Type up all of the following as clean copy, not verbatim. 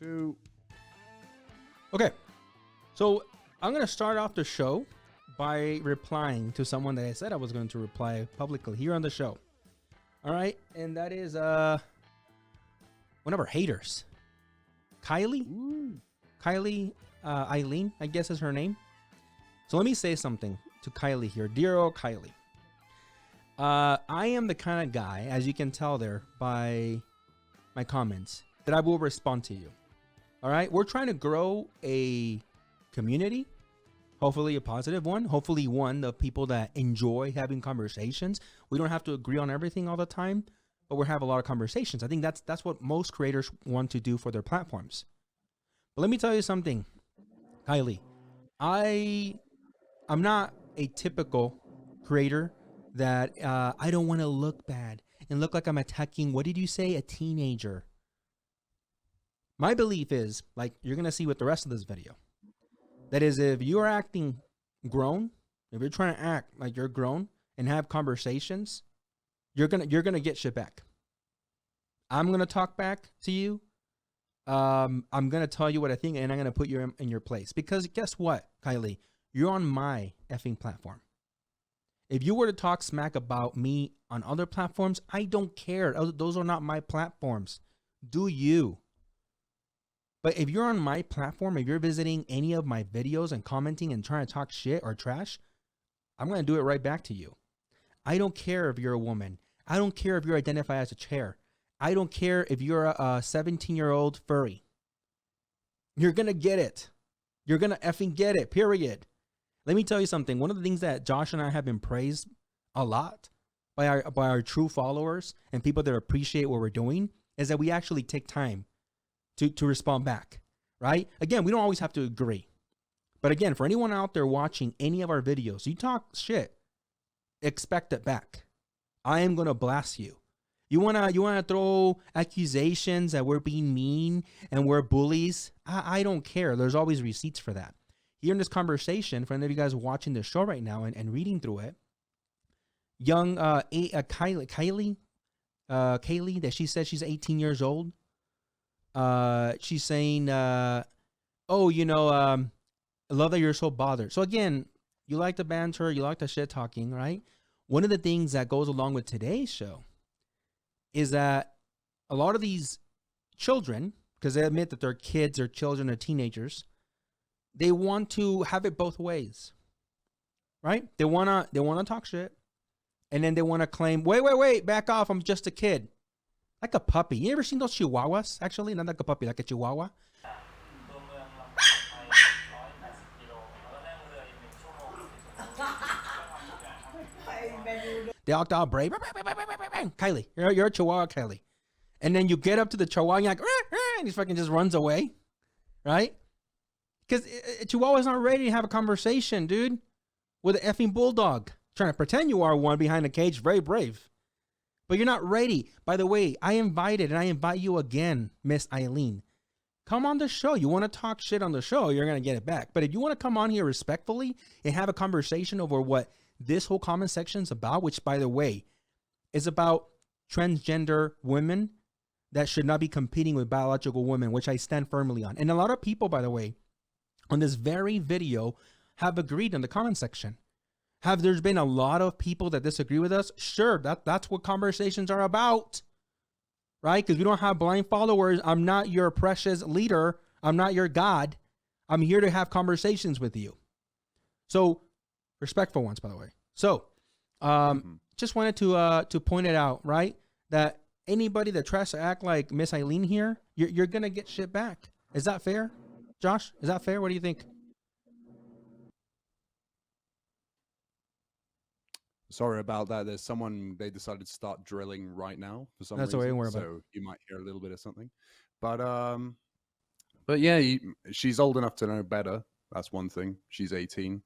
2. Okay, so I'm going to start off the show by replying to someone that I said I was going to reply publicly here on the show. All right, and that is one of our haters, Kylie. Ooh. Kylie Eileen, I guess is her name. So let me say something to Kylie here. Dear old Kylie. I am the kind of guy, as you can tell there by my comments, that I will respond to you. All right, we're trying to grow a community, hopefully a positive one, hopefully one of people that enjoy having conversations. We don't have to agree on everything all the time, but we have a lot of conversations. I think that's what most creators want to do for their platforms. But let me tell you something, Kylie. I'm not a typical creator that I don't want to look bad and look like I'm attacking, what did you say, a teenager. My belief is, like you're going to see with the rest of this video, that is, if you are acting grown, if you're trying to act like you're grown and have conversations, you're gonna get shit back. I'm going to talk back to you. I'm going to tell you what I think, and I'm going to put you in your place. Because guess what, Kylie? You're on my effing platform. If you were to talk smack about me on other platforms, I don't care. Those are not my platforms. Do you? But if you're on my platform, if you're visiting any of my videos and commenting and trying to talk shit or trash, I'm going to do it right back to you. I don't care if you're a woman. I don't care if you identify as a chair. I don't care if you're a 17-year-old furry. You're going to get it. You're going to effing get it, period. Let me tell you something. One of the things that Josh and I have been praised a lot by our true followers and people that appreciate what we're doing is that we actually take time to respond back, right? Again, we don't always have to agree. But again, for anyone out there watching any of our videos, you talk shit, expect it back. I am going to blast you. You wanna throw accusations that we're being mean and we're bullies? I don't care. There's always receipts for that. Here in this conversation, for any of you guys watching the show right now and reading through it, young Kylie, that she said she's 18 years old. She's saying, I love that you're so bothered. So again, you like the banter, you like the shit talking, right? One of the things that goes along with today's show is that a lot of these children, because they admit that they're kids or children or teenagers, they want to have it both ways, right? They wanna talk shit, and then they wanna claim, wait, back off, I'm just a kid. Like a puppy. You ever seen those chihuahuas? Actually, not like a puppy, like a chihuahua. They act all brave. Kylie, you're a chihuahua, Kylie. And then you get up to the chihuahua, and you're like, and he fucking just runs away, right? Because chihuahua's not ready to have a conversation, dude, with an effing bulldog. Trying to pretend you are one behind the cage, very brave. But you're not ready. By the way, I invited, and I invite you again, Miss Eileen. Come on the show. You want to talk shit on the show, you're going to get it back. But if you want to come on here respectfully and have a conversation over what this whole comment section is about, which, by the way, is about transgender women that should not be competing with biological women, which I stand firmly on. And a lot of people, by the way, on this very video have agreed in the comment section. Have there been a lot of people that disagree with us? Sure, that's what conversations are about, right? Because we don't have blind followers. I'm not your precious leader. I'm not your God. I'm here to have conversations with you. So, respectful ones, by the way. So, just wanted to point it out, right? That anybody that tries to act like Miss Eileen here, you're gonna get shit back. Is that fair, Josh? Is that fair? What do you think? Sorry about that. There's someone, they decided to start drilling right now for some reason. All right, don't worry about so you might hear a little bit of something. But yeah, she's old enough to know better. That's one thing. She's 18.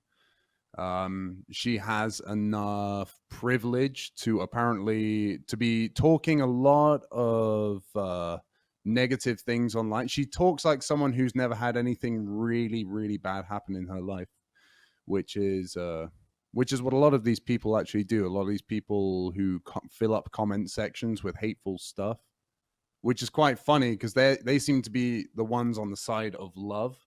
She has enough privilege to apparently to be talking a lot of negative things online. She talks like someone who's never had anything really, really bad happen in her life, which is what a lot of these people actually do. A lot of these people who fill up comment sections with hateful stuff which is quite funny because they seem to be the ones on the side of love,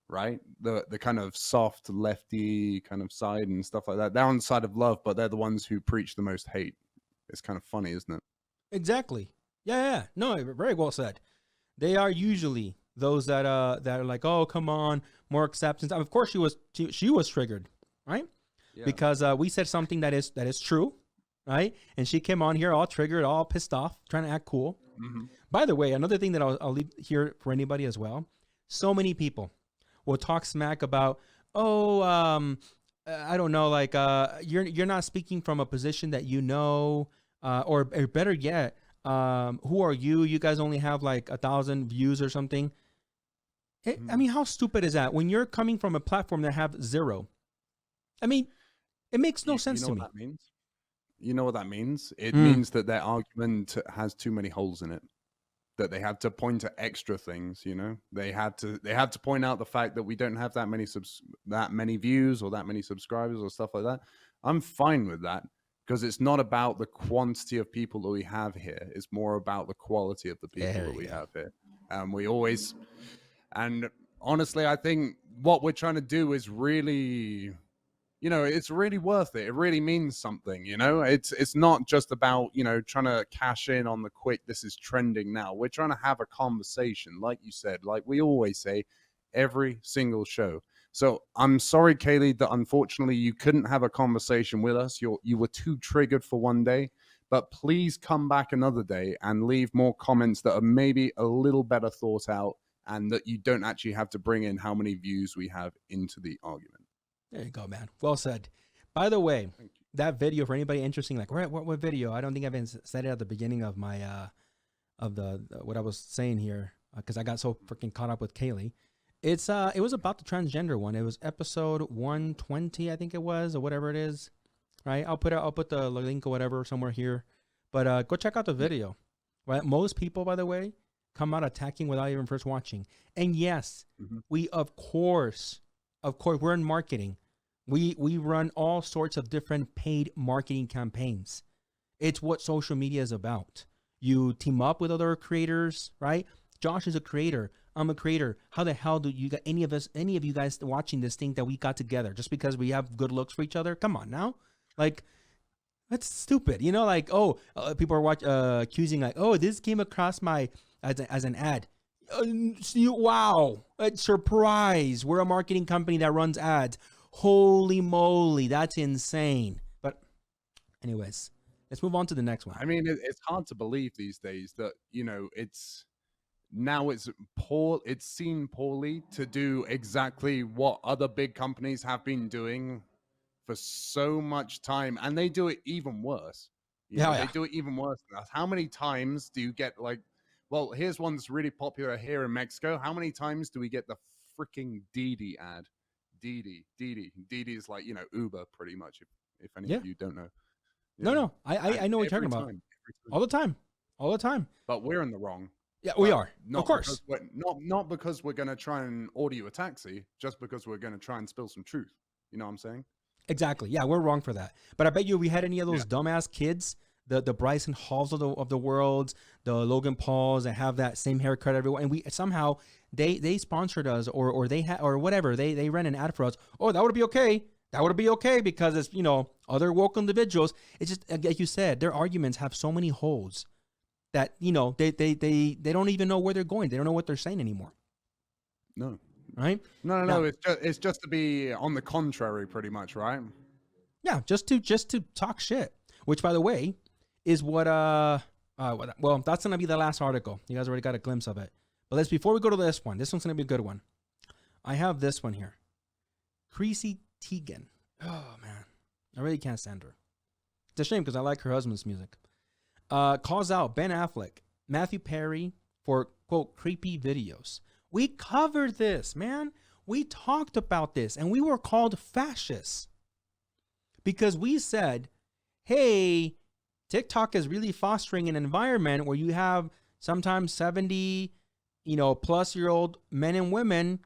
right? The kind of soft lefty kind of side and stuff like that. They're on the side of love, but they're the ones who preach the most hate. It's kind of funny, isn't it? Exactly. Yeah. No, very well said. They are usually those that are like, oh, come on, more acceptance. Of course, she was triggered, right? Yeah. Because we said something that is true, right? And she came on here all triggered, all pissed off, trying to act cool. Mm-hmm. By the way, another thing that I'll leave here for anybody as well. So many people will talk smack about, I don't know, like you're not speaking from a position that you know, or better yet, who are you? You guys only have like 1,000 views or something. I mean, how stupid is that when you're coming from a platform that have 0? I mean, it makes no sense to me. That means? You know what that means? It means that their argument has too many holes in it. That they have to point to extra things, you know. They have to point out the fact that we don't have that many views or that many subscribers or stuff like that. I'm fine with that because it's not about the quantity of people that we have here. It's more about the quality of the people that we have here. And honestly, I think what we're trying to do is really, you know, it's really worth it. It really means something, you know. It's not just about, you know, trying to cash in on the quick, this is trending now. We're trying to have a conversation, like you said, like we always say, every single show. So I'm sorry, Kaylee, that unfortunately you couldn't have a conversation with us. You were too triggered for one day, but please come back another day and leave more comments that are maybe a little better thought out and that you don't actually have to bring in how many views we have into the argument. There you go, man. Well said. By the way, that video, for anybody interesting, like what video? I don't think I've said it at the beginning of my of the what I was saying here because I got so freaking caught up with Kaylee. It was about the transgender one. It was episode 120, I think it was, or whatever it is. Right? I'll put the link or whatever somewhere here. But go check out the video. Right? Most people, by the way, come out attacking without even first watching. And yes, we of course, we're in marketing. We run all sorts of different paid marketing campaigns. It's what social media is about. You team up with other creators, right? Josh is a creator. I'm a creator. How the hell do you got any of you guys watching this thing that we got together just because we have good looks for each other? Come on now. Like, that's stupid. You know, like, people are accusing like, this came across my as an ad. Wow. Surprise. We're a marketing company that runs ads. Holy moly. That's insane. But anyways, let's move on to the next one. I mean, it's hard to believe these days that, you know, it's seen poorly to do exactly what other big companies have been doing for so much time. And they do it even worse. They do it even worse than us. How many times do you get like, well, here's one that's really popular here in Mexico. How many times do we get the freaking Didi ad? Didi is like, you know, Uber pretty much, if any of you don't know. No, I know what you're talking about. All the time. But we're in the wrong. Yeah, we are. Of course. Not because we're going to try and order you a taxi, just because we're going to try and spill some truth. You know what I'm saying? Exactly. Yeah, we're wrong for that. But I bet you we had any of those dumbass kids, the Bryson Halls of the world, the Logan Pauls that have that same haircut everywhere, and we somehow they sponsored us or they had or whatever they ran an ad for us. Oh, that would be okay. That would be okay because it's, you know, other woke individuals. It's just like you said, their arguments have so many holes that, you know, they don't even know where they're going. They don't know what they're saying anymore. No. Right? No. Now, it's just to be on the contrary, pretty much, right? Yeah, just to talk shit. Which, by the way, is what well, that's gonna be the last article. You guys already got a glimpse of it. But before we go to this one's gonna be a good one. I have this one here. Chrissy Teigen. Oh man, I really can't stand her. It's a shame because I like her husband's music. Calls out Ben Affleck, Matthew Perry for, quote, creepy videos. We covered this, man. We talked about this, and we were called fascists because we said, hey, TikTok is really fostering an environment where you have sometimes 70, plus year old men and women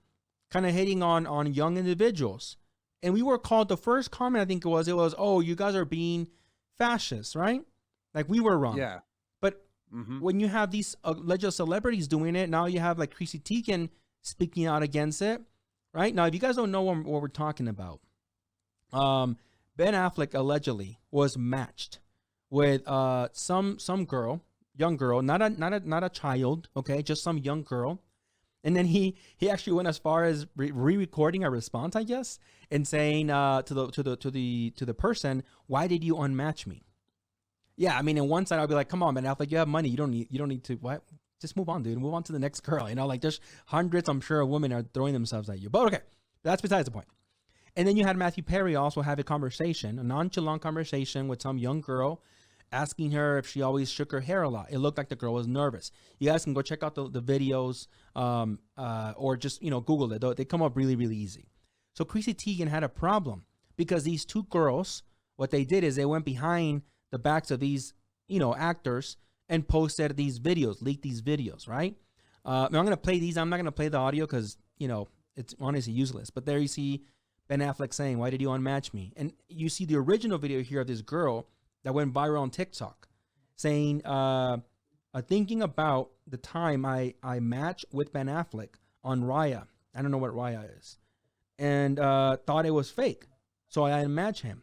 kind of hating on young individuals. And we were called, the first comment I think it was, oh, you guys are being fascists, right? Like we were wrong. Yeah. But when you have these alleged celebrities doing it, now you have like Chrissy Teigen speaking out against it, right? Now, if you guys don't know what we're talking about, Ben Affleck allegedly was matched with some girl, young girl, not a child, okay, just some young girl. And then he actually went as far as re-recording a response, I guess, and saying to the person, "Why did you unmatch me?" Yeah, I mean, in one side I'll be like, "Come on, man, Affleck, you have money. You don't need to what? Just move on, dude. Move on to the next girl." You know, like there's hundreds, I'm sure, of women are throwing themselves at you. But okay, that's besides the point. And then you had Matthew Perry also have a conversation, a nonchalant conversation with some young girl, asking her if she always shook her hair a lot. It looked like the girl was nervous. You guys can go check out the videos or just, Google it. They come up really, really easy. So Chrissy Teigen had a problem because these two girls, what they did is they went behind the backs of these, actors and posted these videos, leaked these videos, right? Now I'm going to play these. I'm not going to play the audio because, it's honestly useless. But there you see Ben Affleck saying, "Why did you unmatch me?" And you see the original video here of this girl that went viral on TikTok saying, thinking about the time I matched with Ben Affleck on Raya. I don't know what Raya is. And thought it was fake. So I unmatched him.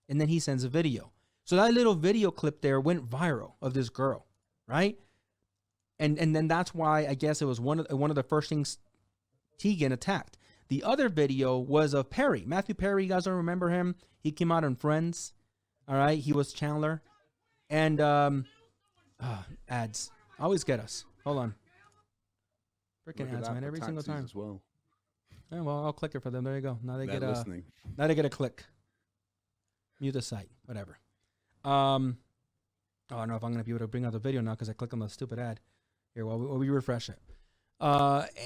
And then he sends a video. So that little video clip there went viral of this girl, right? And then that's why I guess it was one of the first things Teigen attacked. The other video was of Perry. Matthew Perry, you guys don't remember him? He came out on Friends. All right, he was Chandler. And ads always get us. Hold on. Freaking ads, man, every single time. As well. Yeah, well, I'll click it for them. There you go. Now they They're get listening. Now they get a click. Mute the site, whatever. I don't know if I'm gonna be able to bring out the video now because I click on the stupid ad. Here, while we refresh it.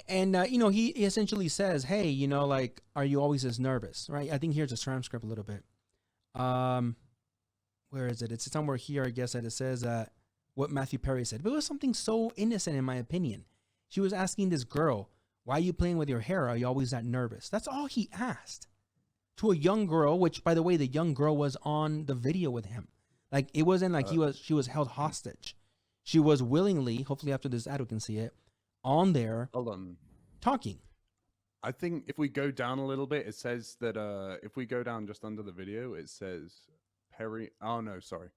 He essentially says, "Hey, like, are you always as nervous?" Right? I think here's a transcript a little bit. Where is it? It's somewhere here, I guess, that it says what Matthew Perry said. But it was something so innocent, in my opinion. She was asking this girl, "Why are you playing with your hair? Are you always that nervous?" That's all he asked. To a young girl, which, by the way, the young girl was on the video with him. Like, it wasn't like she was held hostage. She was willingly, hopefully after this ad we can see it, on there. Hold on. Talking. I think if we go down a little bit, it says that if we go down just under the video, it says Perry. Oh, no, sorry.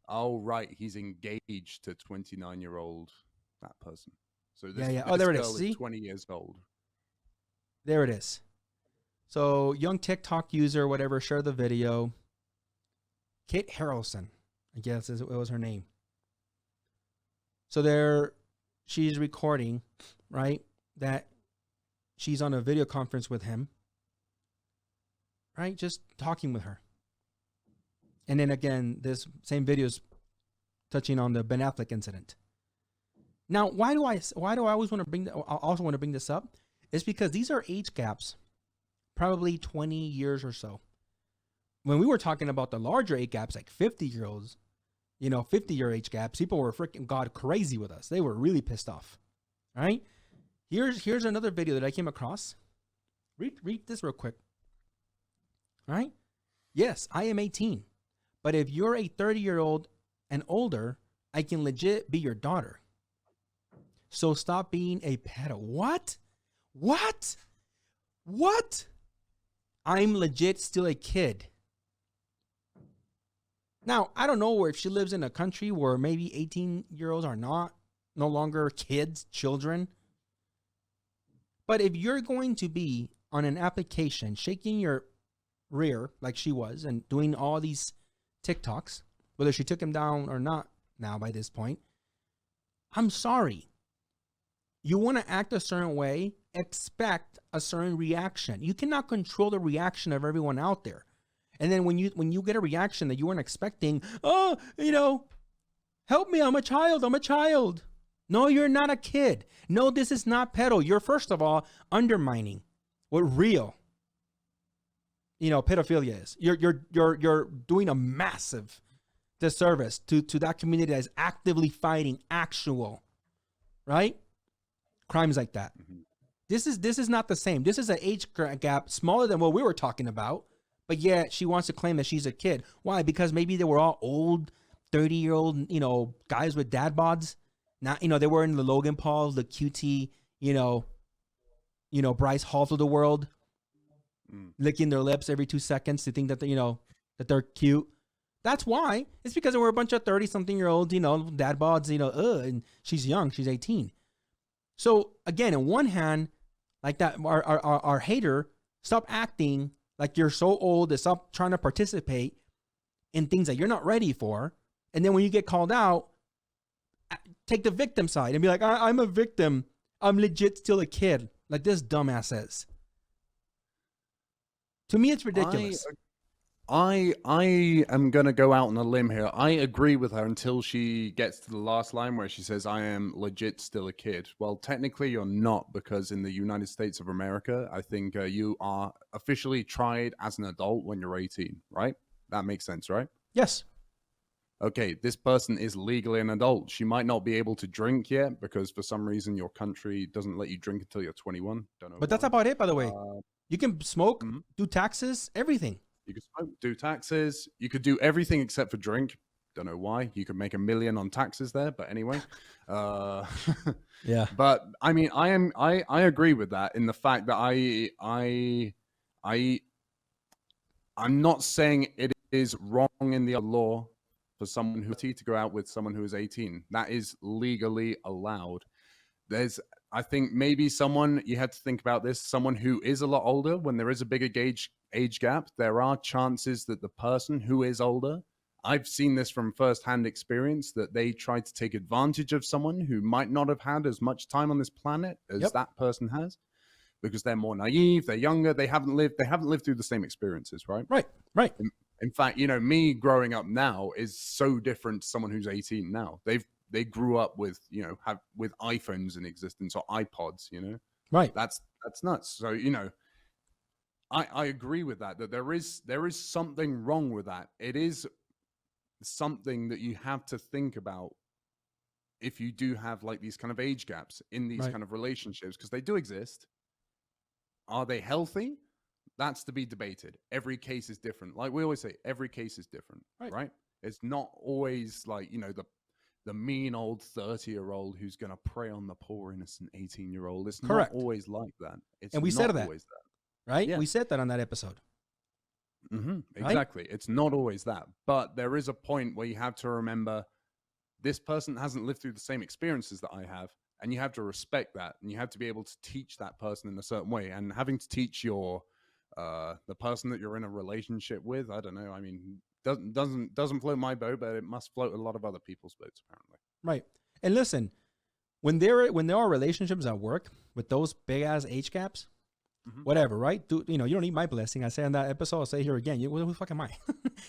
Oh, right. He's engaged to 29-year-old that person. So this, yeah. this Oh, there it girl is. See? 20 years old. There it is. So, young TikTok user, whatever, share the video. Kate Harrelson, I guess it was her name. So there, she's recording, right? That she's on a video conference with him, right? Just talking with her. And then again, this same video is touching on the Ben Affleck incident. Now, why do I always want to bring this up? It's because these are age gaps, probably 20 years or so. When we were talking about the larger age gaps, like 50-year-olds, 50-year age gaps, people were freaking god crazy with us. They were really pissed off. All right? Here's another video that I came across. Read this real quick. All right? Yes, I am 18. But if you're a 30-year-old and older, I can legit be your daughter. So stop being a pedo. What? I'm legit still a kid. Now, I don't know if she lives in a country where maybe 18-year-olds are no longer kids, children. But if you're going to be on an application shaking your rear like she was and doing all these TikToks, whether she took him down or not now by this point, I'm sorry. You want to act a certain way, expect a certain reaction. You cannot control the reaction of everyone out there. And then when you get a reaction that you weren't expecting, help me, I'm a child. No, you're not a kid. No, this is not pedo. You're, first of all, undermining what real, pedophilia is. You're doing a massive disservice to that community that is actively fighting actual, right? Crimes like that. Mm-hmm. This is not the same. This is an age gap smaller than what we were talking about. But yet she wants to claim that she's a kid. Why? Because maybe they were all old 30-year-old, guys with dad bods. Not, they were in the Logan Pauls, the QT, Bryce Halls of the world, licking their lips every 2 seconds to think that that they're cute. That's why. It's because there were a bunch of 30-something-year-olds, dad bods, and she's young, she's 18. So again, on one hand, like that, our hater, stop acting like you're so old, and stop trying to participate in things that you're not ready for. And then when you get called out, take the victim side and be like, I'm a victim. I'm legit still a kid. Like this dumbass says. To me, it's ridiculous. I am going to go out on a limb here. I agree with her until she gets to the last line where she says, I am legit still a kid. Well, technically you're not, because in the United States of America, I think you are officially tried as an adult when you're 18, right? That makes sense, right? Yes. Okay, this person is legally an adult. She might not be able to drink yet because for some reason your country doesn't let you drink until you're 21. Don't know. But that's about it, by the way. You can smoke, do taxes, everything. You could smoke, do taxes. You could do everything except for drink. Don't know why. You could make $1 million on taxes there, but anyway. Yeah. But I mean, I agree with that in the fact that I'm not saying it is wrong in the law for someone who to go out with someone who is 18. That is legally allowed. I think maybe you have to think about this, someone who is a lot older, when there is a bigger age gap, there are chances that the person who is older, I've seen this from firsthand experience, that they try to take advantage of someone who might not have had as much time on this planet as that person has, because they're more naive, they're younger, they haven't lived through the same experiences, right? Right. In fact, me growing up now is so different to someone who's 18 now. They grew up with, with iPhones in existence or iPods, Right. That's nuts. So, I agree with that there is something wrong with that. It is something that you have to think about if you do have like these kind of age gaps in these kind of relationships, because they do exist. Are they healthy? That's to be debated. Every case is different. Like we always say, every case is different, right? It's not always like, the mean old 30-year-old who's going to prey on the poor innocent 18-year-old. It's not always like that. And we said that, right? Yeah. We said that on that episode. Exactly. Right? It's not always that. But there is a point where you have to remember this person hasn't lived through the same experiences that I have. And you have to respect that. And you have to be able to teach that person in a certain way. And having to teach the person that you're in a relationship with, I don't know. I mean, doesn't float my boat, but it must float a lot of other people's boats, apparently. Right. And listen, when there are relationships at work with those big ass age gaps, whatever, right? You don't need my blessing. I say in that episode, I'll say here again. Who the fuck am I?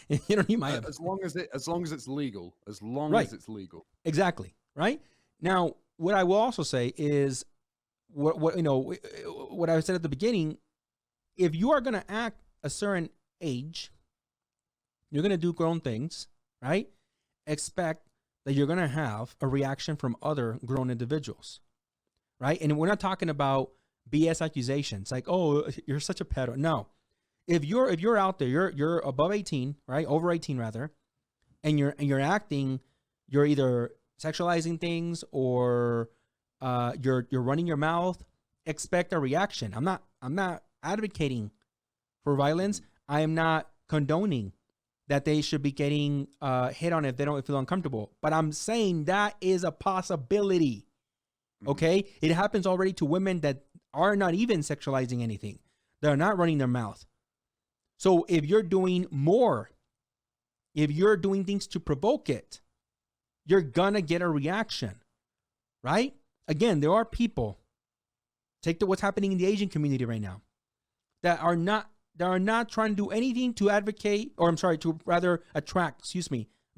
You don't need my as long as it's legal. As long as it's legal. Exactly. Right. Now, what I will also say is what I said at the beginning. If you are going to act a certain age, you're going to do grown things, right? Expect that you're going to have a reaction from other grown individuals, right? And we're not talking about BS accusations like, "Oh, you're such a pedo." No, if you're out there, you're above 18, right? Over 18 rather, and you're acting, you're either sexualizing things or you're running your mouth. Expect a reaction. I'm not advocating for violence. I am not condoning that they should be getting hit on if they don't feel uncomfortable. But I'm saying that is a possibility. Okay? It happens already to women that are not even sexualizing anything. They're not running their mouth. So if you're doing more, if you're doing things to provoke it, you're gonna get a reaction, right? Again, there are people, take what's happening in the Asian community right now, that are not trying to do anything to advocate, or to rather attract,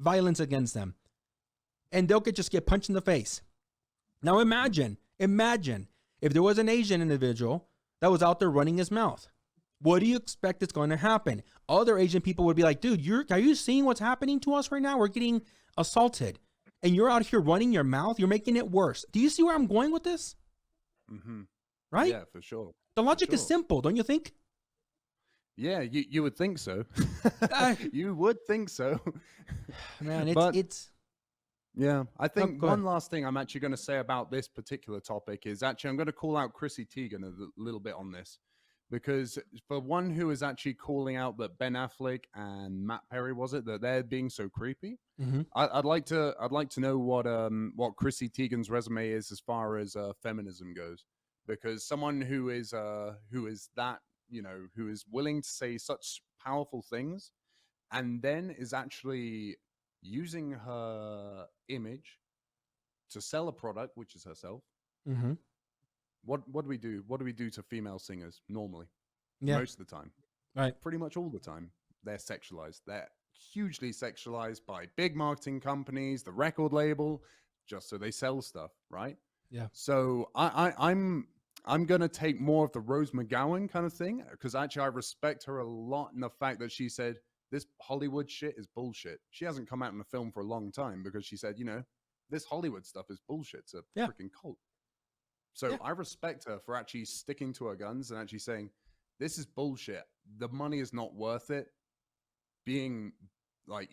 violence against them. And they'll just get punched in the face. Now imagine if there was an Asian individual that was out there running his mouth. What do you expect is going to happen? Other Asian people would be like, dude, are you seeing what's happening to us right now? We're getting assaulted. And you're out here running your mouth. You're making it worse. Do you see where I'm going with this? Mm-hmm. Right? Yeah, for sure. The logic is simple, don't you think? Yeah, you would think so. Ah, You would think so. man, But it's yeah, I no, think go ahead. one last thing I'm actually going to say about this particular topic is actually I'm going to call out Chrissy Teigen little bit on this, because for one who is actually calling out that Ben Affleck and Matt Perry, was it, that they're being so creepy, Mm-hmm. I'd like to know what Chrissy Teigen's resume is as far as feminism goes, because someone who is that, who is willing to say such powerful things and then is actually using her image to sell a product, which is herself. Mm-hmm. What do we do? What do we do to female singers normally? Yeah. Most of the time, Right. pretty much all the time, they're sexualized. They're hugely sexualized by big marketing companies, the record label, just so they sell stuff, right? Yeah. So I'm gonna take more of the Rose McGowan kind of thing, because actually I respect her a lot in the fact that she said this Hollywood shit is bullshit. She hasn't come out in a film for a long time because she said, this Hollywood stuff is bullshit. It's a Yeah. freaking cult. So Yeah. I respect her for actually sticking to her guns and actually saying, this is bullshit. The money is not worth it. Being like,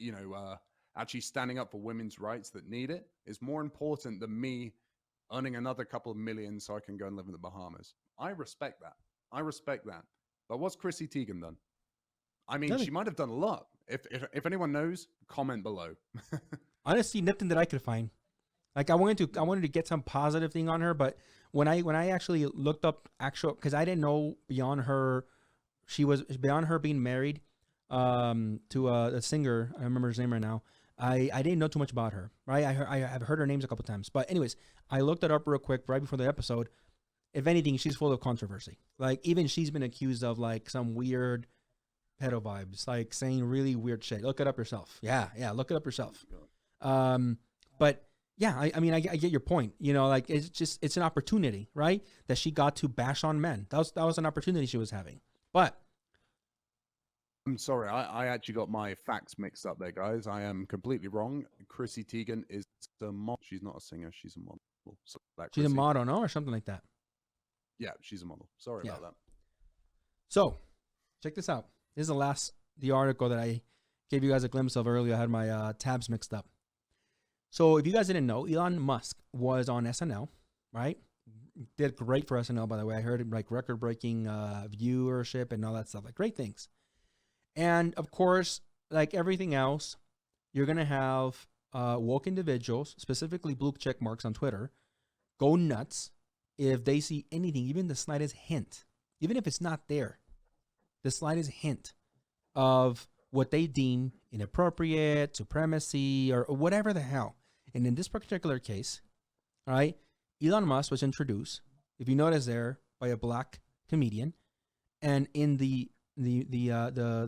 actually standing up for women's rights that need it is more important than me earning another couple of million so I can go and live in the Bahamas. I respect that. I respect that. But what's Chrissy Teigen done? I mean, Nothing. she might have done a lot. If anyone knows, comment below. Honestly, nothing that I could find. Like I wanted to get some positive thing on her, but when I actually looked up because I didn't know beyond her being married to a singer. I remember his name right now. I didn't know too much about her, right? I've heard her names a couple times, but anyways, I looked it up real quick right before the episode. If anything, she's full of controversy. Like even she's been accused of like some weird pedo vibes, like saying really weird shit. Look it up yourself. Yeah, look it up yourself. But yeah, I mean, I get your point. Like it's an opportunity, right? That she got to bash on men. That was an opportunity she was having. But I'm sorry, I actually got my facts mixed up there, guys. I am completely wrong. Chrissy Teigen is a model. She's not a singer. She's a model. So she's a model, no, or something like that. Yeah, she's a model. Sorry about that. So check this out. This is the article that I gave you guys a glimpse of earlier. I had my tabs mixed up. So if you guys didn't know, Elon Musk was on SNL, right? Did great for SNL, by the way. I heard like record-breaking viewership and all that stuff, like great things. And of course, like everything else, you're gonna have woke individuals, specifically blue check marks on Twitter, go nuts if they see anything, even the slightest hint, even if it's not there, the slightest hint of what they deem inappropriate, supremacy, or whatever the hell. And in this particular case, all right, Elon Musk was introduced, if you notice there, by a black comedian, and in the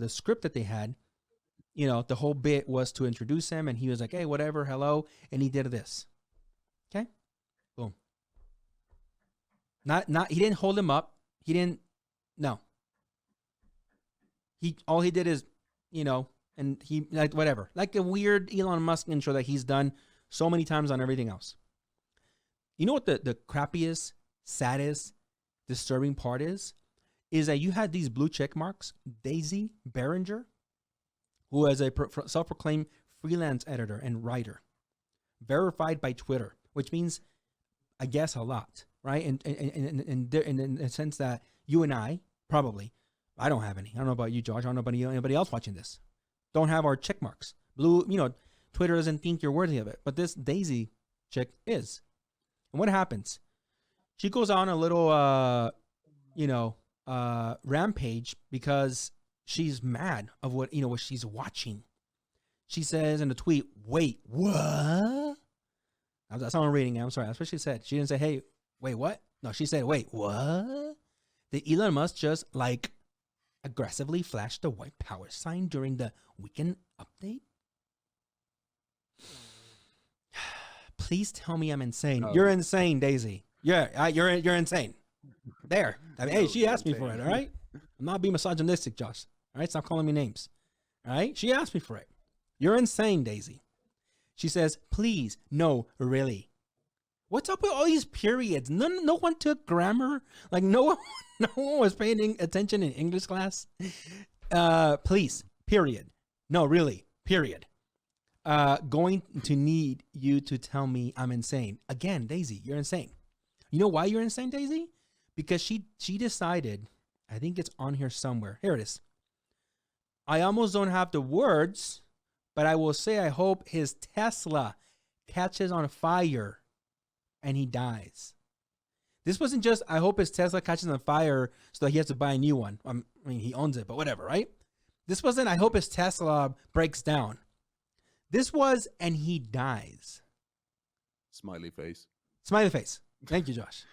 script that they had, the whole bit was to introduce him, and he was like, "Hey, whatever, hello," and he did this. Okay, boom. Not he didn't hold him up. He didn't. No. All he did is, and he like whatever, like a weird Elon Musk intro that he's done so many times on everything else. You know what the crappiest, saddest, disturbing part is that you had these blue check marks, Daisy Behringer, who is a self-proclaimed freelance editor and writer, verified by Twitter, which means, I guess, a lot, right? And in the sense that you and I probably, I don't have any. I don't know about you, Josh. I don't know about anybody else watching this. Don't have our check marks. Blue, Twitter doesn't think you're worthy of it, but this Daisy chick is. And what happens? She goes on a little, rampage because she's mad of what she's watching. She says in the tweet, "Wait, what?" That's all I'm reading. I'm sorry. That's what she said. She didn't say, "Hey, wait, what?" No, she said, "Wait, what?" Did Elon Musk just aggressively flash the white power sign during the weekend update? Please tell me I'm insane. No. You're insane, Daisy. Yeah, you're insane. There. I mean, hey, she asked me for it, all right? I'm not being misogynistic, Josh. All right? Stop calling me names. All right? She asked me for it. You're insane, Daisy. She says, "Please, no, really." What's up with all these periods? No one took grammar. Like no one, no one was paying attention in English class. Please, period. No, really, period. Going to need you to tell me I'm insane. Again, Daisy, you're insane. You know why you're insane, Daisy? Because she decided, I think it's on here somewhere. Here it is. I almost don't have the words, but I will say I hope his Tesla catches on fire and he dies. This wasn't just, I hope his Tesla catches on fire so that he has to buy a new one. I mean, he owns it, but whatever, right? This wasn't, I hope his Tesla breaks down. This was, and he dies. Smiley face. Smiley face. Thank you, Josh.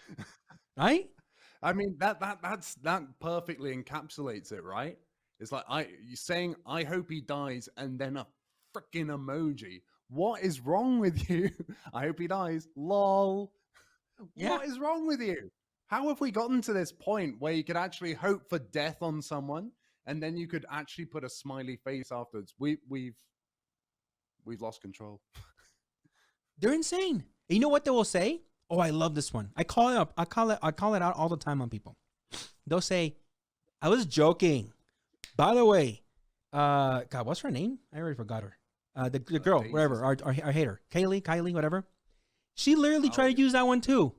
Right? I mean, that perfectly encapsulates it, right? It's like you saying, I hope he dies, and then a freaking emoji. What is wrong with you? I hope he dies. Lol. Yeah. What is wrong with you? How have we gotten to this point where you could actually hope for death on someone, and then you could actually put a smiley face afterwards? We've lost control. They're insane. And you know what they will say? Oh, I love this one. I call it up. I call it out all the time on people. They'll say, I was joking. By the way, God, what's her name? I already forgot her. The girl, whatever, our hater, Kylie, whatever. She literally tried to use that one too.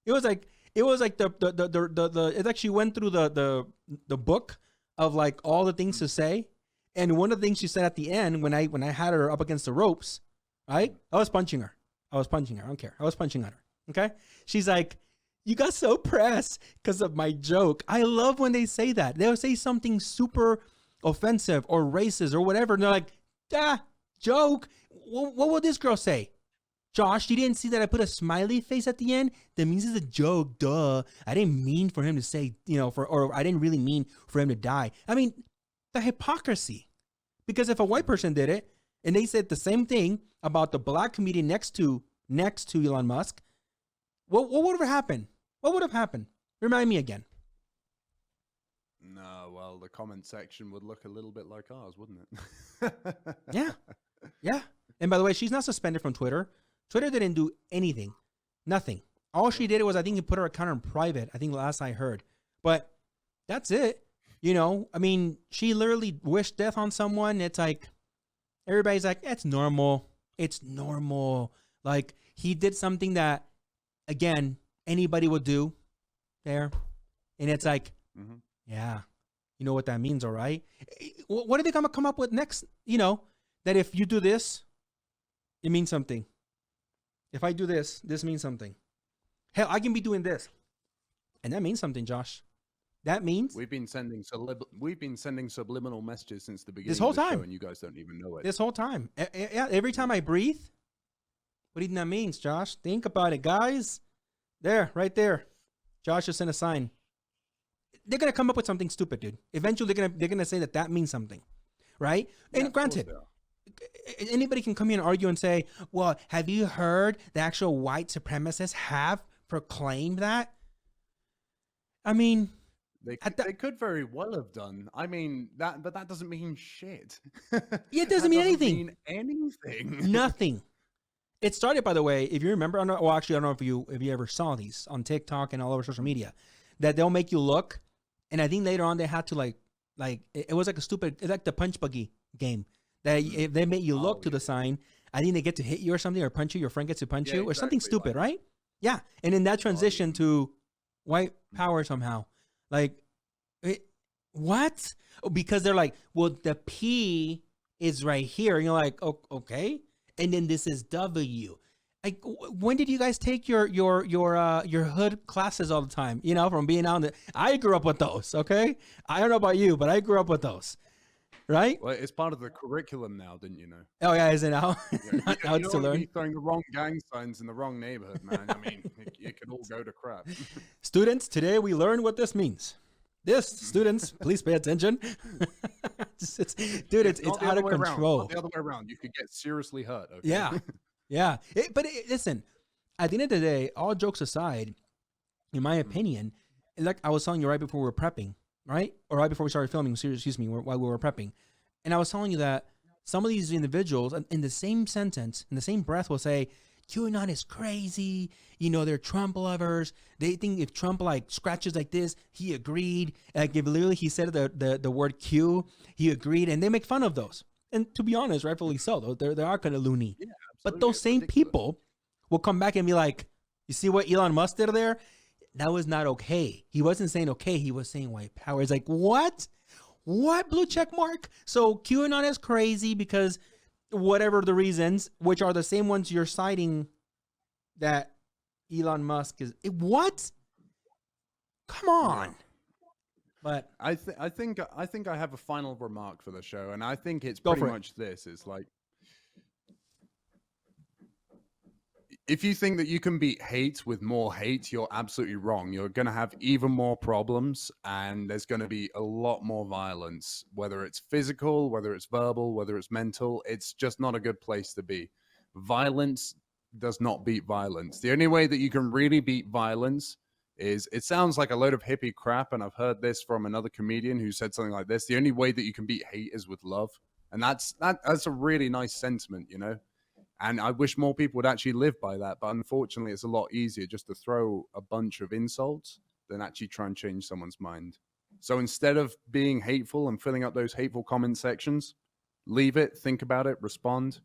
It was like the it actually went through the book of like all the things to say, and one of the things she said at the end when I had her up against the ropes, right? I was punching her. I don't care. I was punching at her. Okay. She's like, you got so pressed because of my joke. I love when they say that. They'll say something super offensive or racist or whatever. And they're like, joke. What will this girl say? Josh, you didn't see that I put a smiley face at the end? That means it's a joke. Duh. I didn't mean for him to say, or I didn't really mean for him to die. I mean, the hypocrisy. Because if a white person did it and they said the same thing about the black comedian next to Elon Musk, what would have happened? What would have happened? Remind me again. No, well, the comment section would look a little bit like ours, wouldn't it? Yeah. And by the way, she's not suspended from Twitter. Twitter didn't do anything. Nothing. All she did was, I think, put her account on private. I think last I heard. But that's it. I mean, she literally wished death on someone. It's like, everybody's like, it's normal. It's normal. Like, he did something that, again, anybody would do there. And it's like, yeah, you know what that means, all right? What are they going to come up with next? That if you do this, it means something. If I do this, this means something. Hell, I can be doing this. And that means something, Josh. That means we've been sending subliminal messages since the beginning this whole of the time, show, and you guys don't even know it. This whole time. Yeah, every time I breathe. What do you think that means, Josh? Think about it, guys. There, right there. Josh just sent a sign. They're gonna come up with something stupid, dude. Eventually, they're gonna say that means something, right? Yeah, and granted, anybody can come here and argue and say, "Well, have you heard the actual white supremacists have proclaimed that?" I mean, they could very well have done. I mean but that doesn't mean shit. It doesn't mean anything. Mean anything. Nothing. It started, by the way, if you remember. I don't know if you ever saw these on TikTok and all over social media, that they'll make you look, and I think later on they had to like it was like it's like the punch buggy game that if they make you look to the sign, I think they get to hit you or something, or punch you. Your friend gets to punch you, or something stupid, right? Yeah, and then that transition to white power somehow. Like, what? Because they're like, well, the P is right here, and you're like, oh, okay. And then this is W. Like, when did you guys take your hood classes all the time? From being out I grew up with those. Okay, I don't know about you, but I grew up with those. Right? Well, it's part of the curriculum now, didn't you know? Oh yeah, is it now? Yeah, now it's to learn. Be throwing the wrong gang signs in the wrong neighborhood, man. I mean, it could all go to crap. Students, today we learned what this means. Students, please pay attention. It's out of control. Not the other way around. You could get seriously hurt. Okay? Yeah. Listen, at the end of the day, all jokes aside, in my opinion, like I was telling you right before we were prepping, right? Or right before we started filming, while we were prepping. And I was telling you that some of these individuals in the same sentence, in the same breath, will say, QAnon is crazy. You know, they're Trump lovers. They think if Trump like scratches like this, he agreed. Like if literally he said the word Q, he agreed, and they make fun of those. And to be honest, rightfully so. Though they are kind of loony. Yeah, but absolutely. those It's same ridiculous. people will come back and be like, "You see what Elon Musk did there? That was not okay. He wasn't saying okay. He was saying white power." It's like, what? What, blue check mark? So QAnon is crazy because whatever the reasons, which are the same ones you're citing that Elon Musk is. What? Come on. But I think I have a final remark for the show, and I think it's Go pretty for it. much this. It's like, if you think that you can beat hate with more hate, you're absolutely wrong. You're going to have even more problems, and there's going to be a lot more violence, whether it's physical, whether it's verbal, whether it's mental. It's just not a good place to be. Violence does not beat violence. The only way that you can really beat violence is, it sounds like a load of hippie crap, and I've heard this from another comedian who said something like this: the only way that you can beat hate is with love. And that's a really nice sentiment, you know. And I wish more people would actually live by that. But unfortunately, it's a lot easier just to throw a bunch of insults than actually try and change someone's mind. So instead of being hateful and filling up those hateful comment sections, leave it, think about it, respond,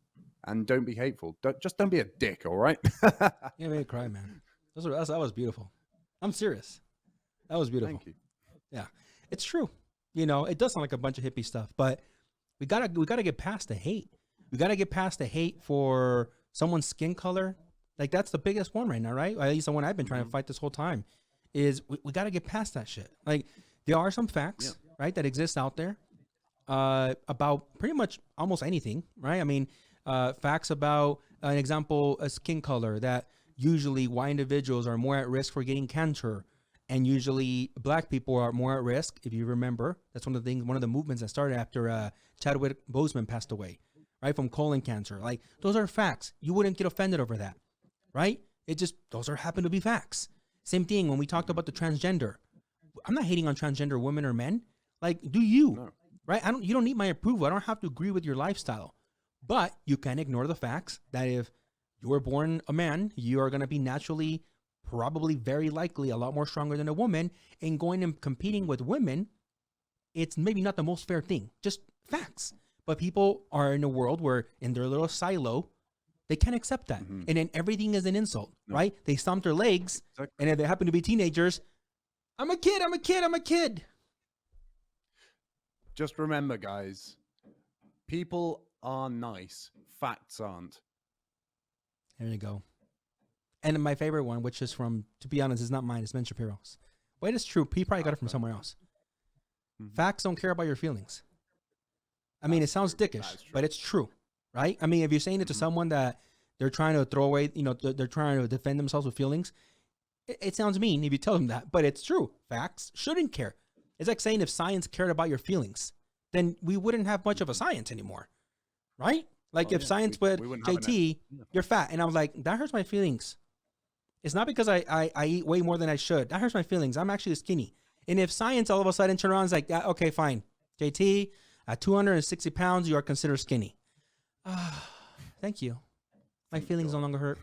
and don't be hateful. Just don't be a dick, all right? you made me cry, man. That was beautiful. I'm serious. That was beautiful. Thank you. Yeah, it's true. You know, it does sound like a bunch of hippie stuff, but we gotta get past the hate. We gotta get past the hate for someone's skin color. Like that's the biggest one right now, right? At least the one I've been trying to fight this whole time. Is we gotta get past that shit. Like there are some facts, right, that exist out there about pretty much almost anything, right? I mean, facts about an example, a skin color, that usually white individuals are more at risk for getting cancer, and usually black people are more at risk. If you remember, that's one of the movements that started after Chadwick Boseman passed away, right, from colon cancer. Like those are facts. You wouldn't get offended over that, right? Those happen to be facts. Same thing when we talked about the transgender. I'm not hating on transgender women or men. Like, do you? No. Right? You don't need my approval. I don't have to agree with your lifestyle. But you can ignore the facts that if you were born a man, you are going to be naturally, probably very likely, a lot more stronger than a woman. And going and competing with women, it's maybe not the most fair thing. Just facts. But people are in a world where in their little silo, they can't accept that. Mm-hmm. And then everything is an insult, right? They stomp their legs. Exactly. And if they happen to be teenagers, I'm a kid. Just remember, guys, people are nice. Facts aren't. There you go. And my favorite one, which is from, to be honest, it's not mine, it's Ben Shapiro's. But it's true. He probably got it from somewhere else. Mm-hmm. Facts don't care about your feelings. I mean, it sounds dickish, but it's true, right? I mean, if you're saying it to someone that they're trying to throw away, you know, they're trying to defend themselves with feelings, it sounds mean if you tell them that, but it's true. Facts shouldn't care. It's like saying if science cared about your feelings, then we wouldn't have much of a science anymore, right? Like if science would, JT, you're fat. And I was like, that hurts my feelings. It's not because I eat way more than I should. That hurts my feelings. I'm actually skinny. And if science all of a sudden turns around and is like, okay, fine. JT, at 260 pounds, you are considered skinny. Thank you. My feelings no longer hurt.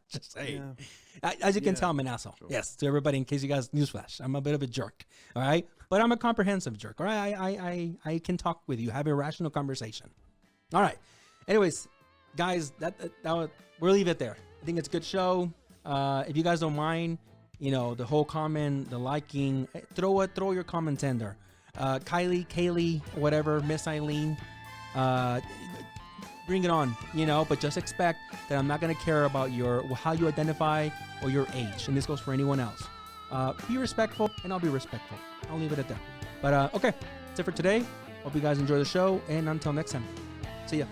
Just saying. Yeah. As you can tell, I'm an asshole. Sure. Yes, to everybody, in case you guys, newsflash, I'm a bit of a jerk. All right? But I'm a comprehensive jerk. All right? I can talk with you, have a rational conversation. All right. Anyways, guys, we'll leave it there. I think it's a good show. If you guys don't mind, you know, the whole comment, the liking, throw your comments in there. Kaylee, whatever, Miss Eileen, bring it on, you know, but just expect that I'm not going to care about how you identify or your age. And this goes for anyone else. Be respectful, and I'll be respectful. I'll leave it at that. But, okay, that's it for today. Hope you guys enjoy the show, and until next time, see ya.